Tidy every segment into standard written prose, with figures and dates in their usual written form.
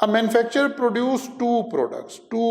A manufacturer produce 2 products. 2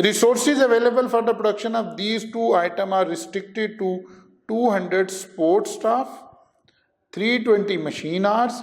Resources available for the production of these 2 items are restricted to 200 support staff, 320 machine hours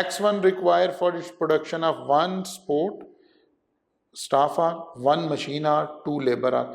X1 require for its production of 1 support staff hour, 1 machine hour, 2 labor hour.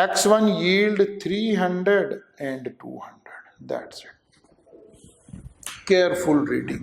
X1 yield 300 and 200. That's it. Careful reading.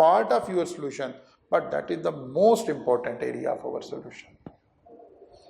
part of your solution, but that is the most important area of our solution.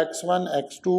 X1 X2.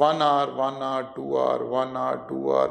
1 hour 1 hour 2 hour 1 hour 2 hour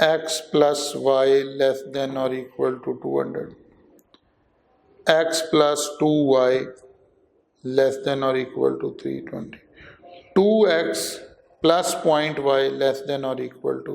X plus Y less than or equal to 200. X plus 2Y less than or equal to 320. 2X plus point Y less than or equal to,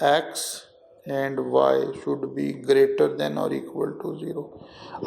X and Y should be greater than or equal to 0.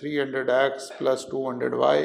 300x + 200y،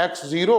x0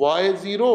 y0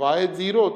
y0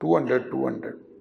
200.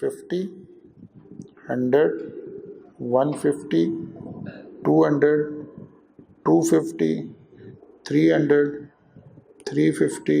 50 100 150 200 250 300 350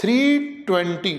320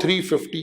350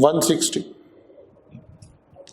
160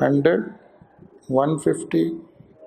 100 150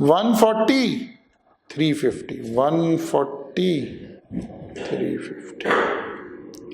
140 350 140 350.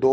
2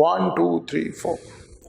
1 2 3 4.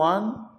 1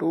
2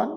1؟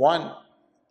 1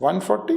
140.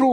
2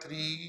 3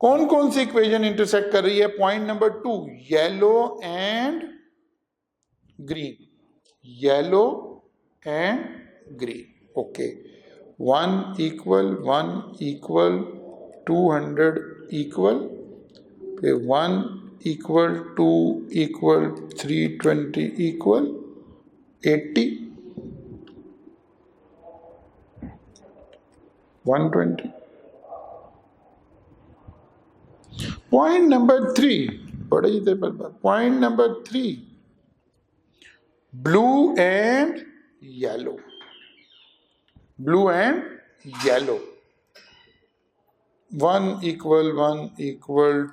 कौन कौन सी equation intersect कर रही है? Point number 2, yellow and green, yellow and green. Okay, 1 equal 200 equal, फिर 1 equal 2 equal 320 equal 80, 120। Point number 3, बड़े ही point number 3, blue and yellow, blue and yellow, 1 equal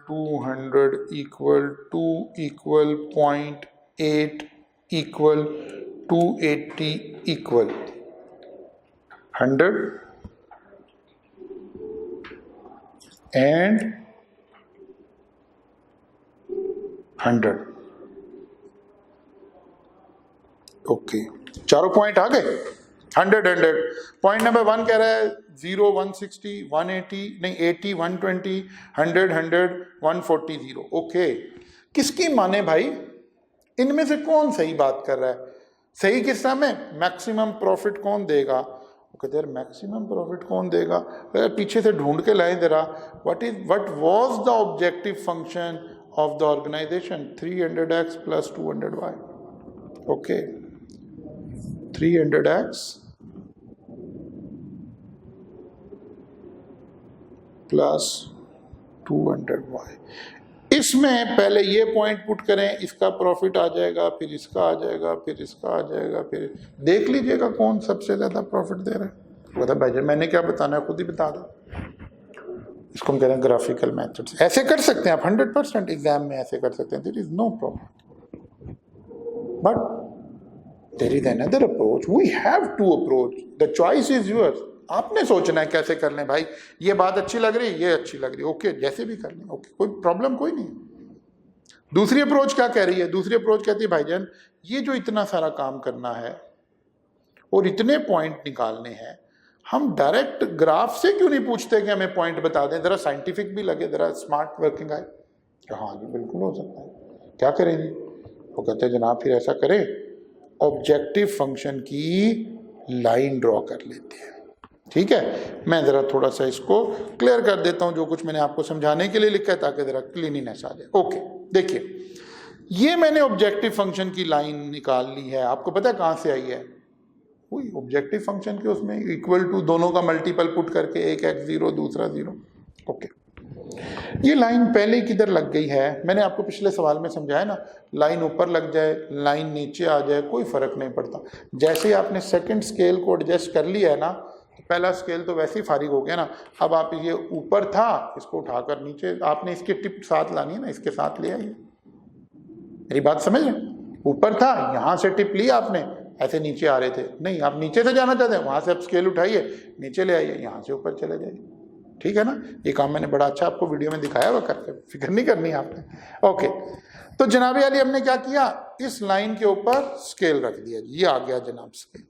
200 equal 2 equal 0.8 equal 280 equal 100 and 100। Okay, चारों point आ गए। 100। Point number 1 कह रहा है 0 160 180 नहीं 80 120 100 140 0। ओके, किसकी माने भाई? इनमें से कौन सही बात कर रहा है? सही किस में? मैक्सिमम प्रॉफिट कौन देगा? वो कहते हैं मैक्सिमम प्रॉफिट कौन देगा? पीछे से ढूंढ के लाए जरा, what was the objective function of the organization? 300x plus 200y. Okay, 300x plus 200y। इसमें पहले ये पॉइंट पुट करें, इसका प्रॉफिट आ जाएगा, फिर इसका आ जाएगा, फिर इसका आ जाएगा, फिर देख लीजिएगा कौन सबसे ज्यादा प्रॉफिट दे रहा है। बता भाई मैंने क्या बताना है, खुद ही बता दो। इसको हम कह रहे हैं ग्राफिकल मेथड्स। ऐसे कर सकते हैं आप 100% एग्जाम में, ऐसे कर सकते हैं, there is no problem. But there is another approach, we have to approach, the choice is yours. आपने सोचना है कैसे कर लें भाई, ये बात अच्छी लग रही है, ये अच्छी लग रही है, ओके जैसे भी कर लें, ओके कोई प्रॉब्लम कोई नहीं। दूसरी अप्रोच क्या कह रही है? दूसरी अप्रोच कहती है भाईजान ये जो इतना सारा काम करना है और इतने पॉइंट निकालने हैं, हम डायरेक्ट ग्राफ से क्यों नहीं पूछते कि हमें पॉइंट बता दें, जरा साइंटिफिक भी लगे, जरा स्मार्ट वर्किंग आए। हाँ जी बिल्कुल हो सकता है, क्या करें जी? वो कहते हैं जनाब फिर ऐसा करें, ऑब्जेक्टिव फंक्शन की लाइन ड्रॉ कर लेते हैं। ठीक है, मैं जरा थोड़ा सा इसको क्लियर कर देता हूं, जो कुछ मैंने आपको समझाने के लिए लिखा है, ताकि जरा क्लीनिनेस आ जाए। ओके, देखिए ये मैंने ऑब्जेक्टिव फंक्शन की लाइन निकाल ली है। आपको पता है कहां से आई है? वही ऑब्जेक्टिव फंक्शन के उसमें इक्वल टू दोनों का मल्टीपल पुट करके, एक x0 दूसरा 0। ओके, ये लाइन पहले किधर लग गई है? मैंने आपको पिछले सवाल में समझाया ना, लाइन ऊपर लग जाए, लाइन नीचे आ जाए, कोई फर्क नहीं पड़ता। जैसे ही आपने सेकंड स्केल को एडजस्ट कर लिया है ना, तो पहला स्केल तो वैसे ही फारिग हो गया ना। अब आप ये ऊपर था, इसको उठाकर नीचे, आपने इसके टिप साथ लानी है ना, इसके साथ ले आइए। मेरी बात समझ रहे? ऊपर था, यहां से टिप ली आपने, ऐसे नीचे आ रहे थे, नहीं आप नीचे से जाना चाहते हैं, वहां से आप स्केल उठाइए, नीचे ले आइए, यहां से ऊपर चले जाइए। ठीक है ना? ये काम मैंने बड़ा अच्छा आपको वीडियो में दिखाया हुआ, करके फिक्र नहीं करनी आपने। ओके, तो जनाब अली हमने क्या किया, इस लाइन के ऊपर स्केल रख दिया, ये आ गया जनाब स्केल।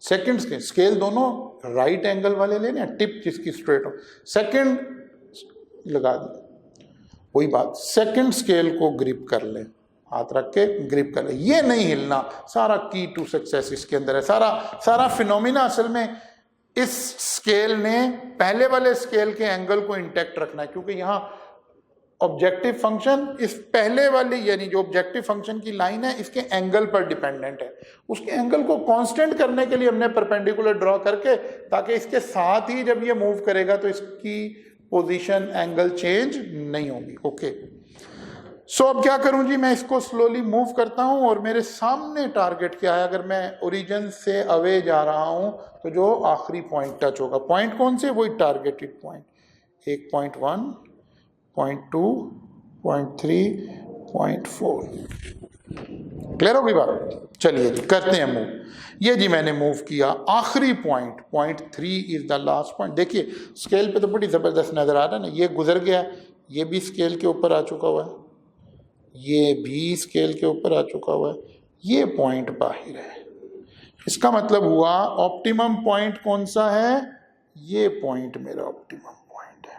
सेकंड स्केल दोनों राइट एंगल वाले लेने, टिप जिसकी स्ट्रेट हो, सेकंड लगा दिया। वही बात, सेकंड स्केल को ग्रिप कर ले, हाथ रख के ग्रिप कर ले, ये नहीं हिलना। सारा की टू सक्सेस इसके अंदर है, सारा फिनोमिना असल में इस स्केल ने पहले वाले स्केल के एंगल को इंटैक्ट रखना है, क्योंकि यहाँ ऑब्जेक्टिव फंक्शन इस पहले वाली, यानी जो ऑब्जेक्टिव फंक्शन की लाइन है, इसके एंगल पर डिपेंडेंट है। उसके एंगल को कांस्टेंट करने के लिए हमने परपेंडिकुलर ड्रॉ करके, ताकि इसके साथ ही जब ये मूव करेगा तो इसकी पोजीशन एंगल चेंज नहीं होगी। ओके, सो अब क्या करूं जी, मैं इसको स्लोली मूव करता हूं और मेरे सामने टारगेट क्या है। अगर मैं ओरिजिन से अवे जा रहा हूं तो जो आखिरी पॉइंट टच होगा, पॉइंट कौन से? वही टारगेटेड पॉइंट, 1.1 0.2 0.3 0.4। क्लियर होगी बात? चलिए जी करते हैं मूव। ये जी मैंने मूव किया, आखिरी point 0.3 is the last point. देखिए स्केल पे तो बड़ी जबरदस्त नजर आ रहा है ना, ये गुजर गया, ये भी स्केल के ऊपर आ चुका हुआ है, ये भी स्केल के ऊपर आ चुका हुआ है, ये पॉइंट बाहर है। इसका मतलब हुआ ऑप्टिमम पॉइंट कौन सा है? ये पॉइंट मेरा ऑप्टिमम पॉइंट है।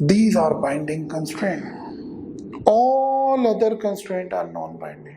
these are binding constraint. all other constraint are non binding.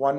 1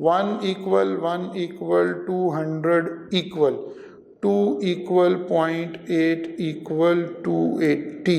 1 = 1 = 200 equal 2 = 0.8 = 280.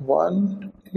1 =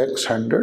x 100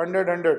100.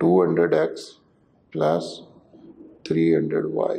200x + 300y.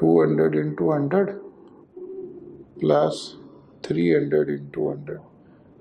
200 × 100 + 300 × 100.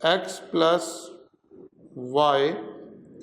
x + y =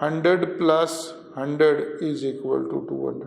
100 + 100 = 200.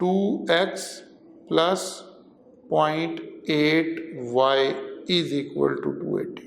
2x + 0.8y = 280.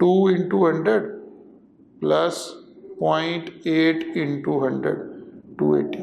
2 × 100 + 0.8 × 100 280.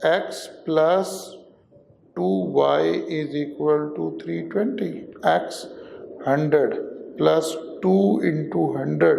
x + 2y = 320. x 100 + 2 × 100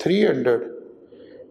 300.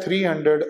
300,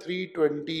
320.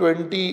20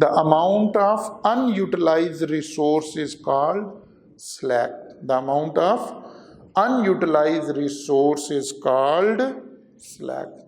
The amount of unutilized resource is called slack. The amount of unutilized resource is called slack.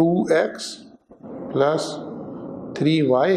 2x + 3y,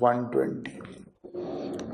120.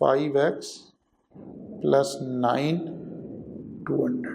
5x + 9 200.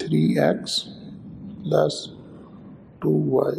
3x + 2y.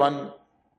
1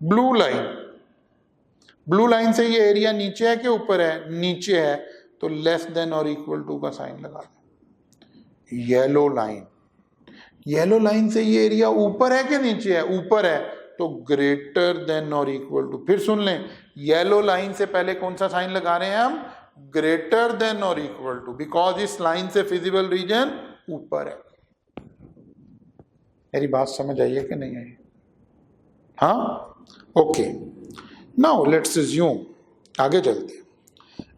blue line से ये area नीचे है कि ऊपर है? नीचे है, तो लेस देन और इक्वल टू का साइन लगा दें। येलो लाइन से ये एरिया ऊपर है कि नीचे है? ऊपर है, तो ग्रेटर देन और इक्वल टू। फिर सुन लें, येलो लाइन से पहले कौन सा साइन लगा रहे हैं हम? ग्रेटर देन और इक्वल टू, बिकॉज इस लाइन से फिजिबल रीजन ऊपर है। मेरी बात समझ आई है कि नहीं आई? हाँ, ओके। नाउ लेट्स अज्यूम, आगे चलते हैं।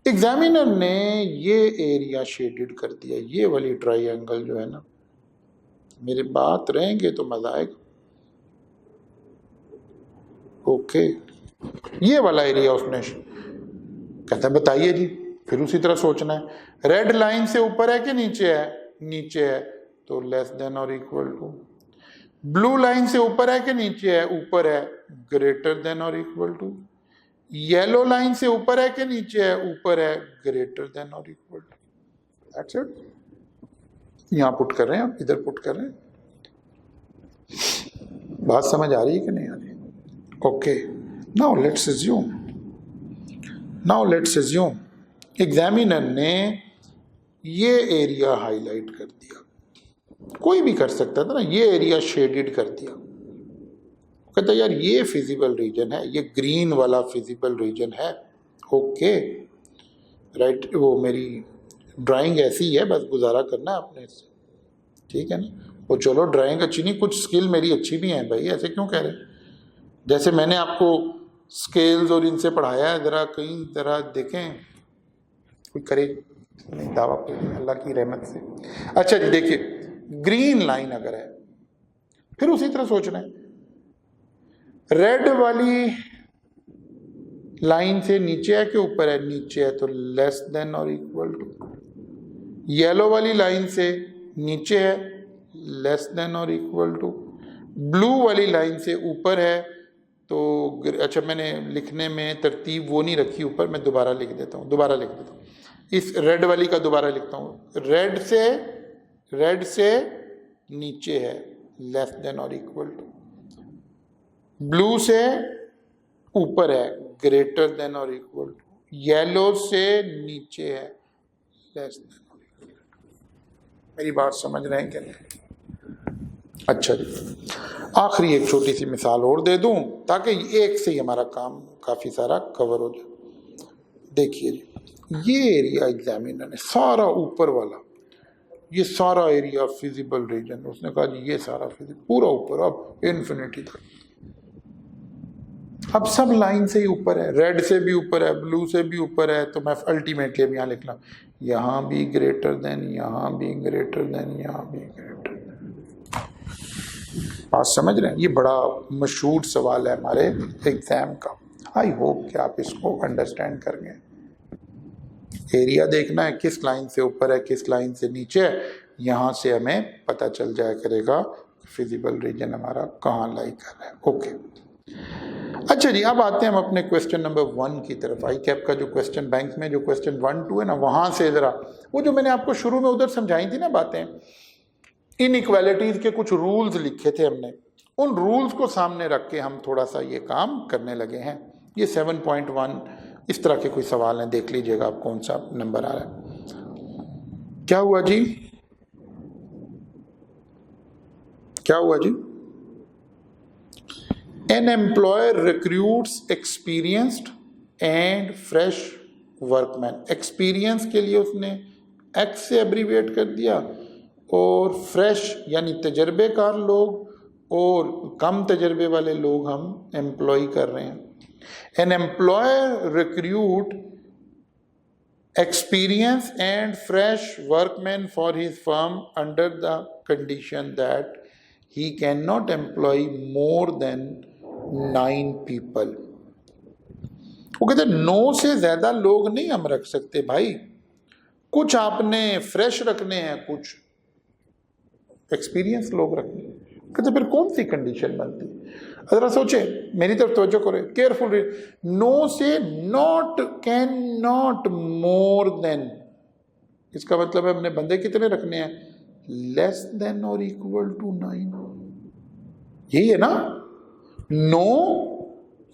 एग्जामिनर ने ये एरिया शेडेड कर दिया, ये वाली ट्राइंगल जो है ना, मेरी बात रहेंगे तो मजा आएगा। ओके, ये वाला एरिया उसने कहता है बताइए जी। फिर उसी तरह सोचना है, रेड लाइन से ऊपर है कि नीचे है? नीचे है, तो लेस देन और इक्वल टू। ब्लू लाइन से ऊपर है कि नीचे है? ऊपर है, ग्रेटर देन और इक्वल टू। येलो लाइन से ऊपर है कि नीचे है? ऊपर है, ग्रेटर देन और इक्वल टू। That's it. यहां पुट कर रहे हैं, आप इधर पुट कर रहे हैं। बात समझ आ रही है कि नहीं आ रही? Okay, now let's assume examiner ने ये एरिया हाईलाइट कर दिया, कोई भी कर सकता था ना, ये एरिया शेडेड कर दिया। कहता यार ये फिजिबल रीजन है, ये ग्रीन वाला फिजिबल रीजन है। ओके राइट, वो मेरी ड्राइंग ऐसी है, बस गुजारा करना है अपने से, ठीक है ना। वो चलो ड्राइंग अच्छी नहीं, कुछ स्किल मेरी अच्छी भी है भाई, ऐसे क्यों कह रहे? जैसे मैंने आपको स्केल्स और इनसे पढ़ाया है, ज़रा कहीं ज़रा देखें, कोई करे नहीं दावा अल्लाह की रहमत से। अच्छा जी, देखिए ग्रीन लाइन अगर है, फिर उसी तरह सोचना है, रेड वाली लाइन से नीचे है कि ऊपर है? नीचे है, तो लेस देन और इक्वल टू। येलो वाली लाइन से नीचे है, लेस देन और इक्वल टू। ब्लू वाली लाइन से ऊपर है, तो अच्छा मैंने लिखने में तरतीब वो नहीं रखी ऊपर, मैं दोबारा लिख देता हूँ। इस रेड वाली का दोबारा लिखता हूँ, रेड से नीचे है, लेस देन और इक्वल टू। ब्लू से ऊपर है, ग्रेटर देन और इक्वल टू। येलो से नीचे है, लेस देन और इक्वल टू। मेरी बात समझ रहे हैं क्या नहीं? अच्छा जी, आखिरी एक छोटी सी मिसाल और दे दूं ताकि एक से ही हमारा काम काफ़ी सारा कवर हो जाए। देखिए जी, ये एरिया एग्जामिनर ने सारा ऊपर वाला, ये सारा एरिया फिजिबल रीजन, उसने कहा जी ये सारा फिजिबल पूरा ऊपर, अब इन्फिनिटी तक, अब सब लाइन से ही ऊपर है, रेड से भी ऊपर है, ब्लू से भी ऊपर है, तो मैं अल्टीमेटली अब यहाँ लिखना, यहाँ भी ग्रेटर देन, यहाँ भी ग्रेटर देन, यहाँ भी ग्रेटर देन। बात समझ रहे हैं? ये बड़ा मशहूर सवाल है हमारे एग्जाम का। आई होप कि आप इसको अंडरस्टैंड कर गए। एरिया देखना है किस लाइन से ऊपर है, किस लाइन से नीचे है, यहाँ से हमें पता चल जाया करेगा फिजिबल रीजन हमारा कहाँ लाई कर रहा है। ओके, अच्छा जी, अब आते हैं हम अपने क्वेश्चन नंबर 1 की तरफ। आई कैप का जो क्वेश्चन बैंक में जो क्वेश्चन 1, 2 है ना, वहाँ से ज़रा वो जो मैंने आपको शुरू में उधर समझाई थी ना बातें, इनइक्वालिटीज़ के कुछ रूल्स लिखे थे हमने, उन रूल्स को सामने रख के हम थोड़ा सा ये काम करने लगे हैं। ये 7.1 इस तरह के कोई सवाल हैं, देख लीजिएगा आप कौन सा नंबर आ रहा है। क्या हुआ जी? An employer recruits experienced and fresh workman। Experience के लिए उसने X से एब्रीविएट कर दिया, और फ्रेश यानी तजर्बेकार लोग और कम तजर्बे वाले लोग हम एम्प्लॉय कर रहे हैं। An employer recruit experienced and fresh workmen for his firm under the condition that he cannot employ more than 9 people। वो कहते 9 से ज्यादा लोग नहीं हम रख सकते भाई, कुछ आपने फ्रेश रखने हैं, कुछ एक्सपीरियंस लोग रखने हैं। कहते फिर कौन सी कंडीशन बनती है? जरा सोचे, मेरी तरफ तवज्जो करें, केयरफुल। 9 से not, can not, more than, इसका मतलब है अपने बंदे कितने रखने हैं? लेस देन और इक्वल टू 9। यही है ना? 9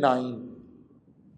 9.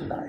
9.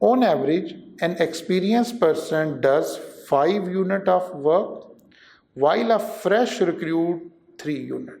On average, an experienced person does 5 units of work while a fresh recruit 3 units.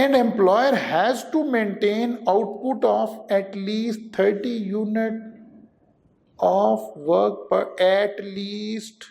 And employer has to maintain output of at least 30 unit of work per at least,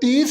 30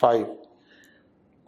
5,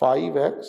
5x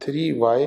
3y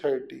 30.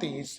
30,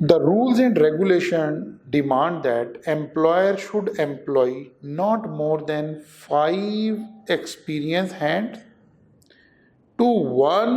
The rules and regulation demand that employer should employ not more than 5 experienced hands to 1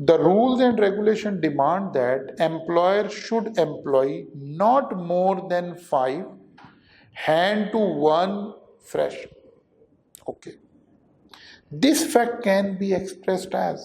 The rules and regulation demand that employer should employ not more than 5 hand to 1 fresh. Okay. This fact can be expressed as,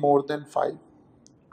more than 5.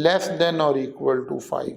less than or equal to 5.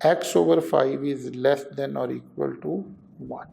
x/5 is less than or equal to 1.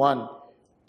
1.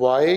y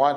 1.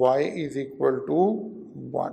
y is equal to 1.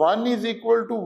1 is equal to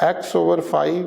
x/5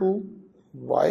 to y.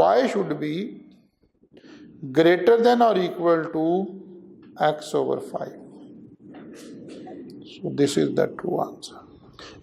y should be greater than or equal to x/5. So this is the true answer.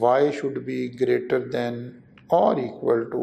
y should be greater than or equal to.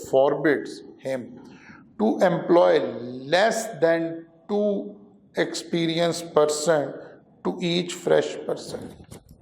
forbids him to employ less than 2 experienced person to each fresh person.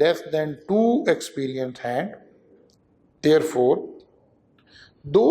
less than 2 experienced hand. therefore 2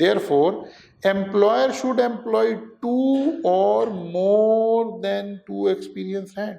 therefore employer should employ 2 or more than 2 experienced hand.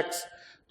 x.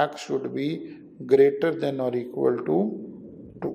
x should be greater than or equal to 2.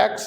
x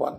1.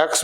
x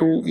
2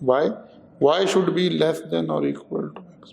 y should be less than or equal to x.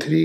3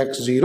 x0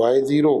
y0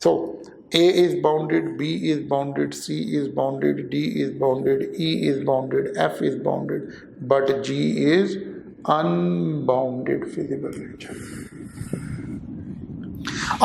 So A is bounded, B is bounded, C is bounded, D is bounded, E is bounded, F is bounded, but G is unbounded feasible region.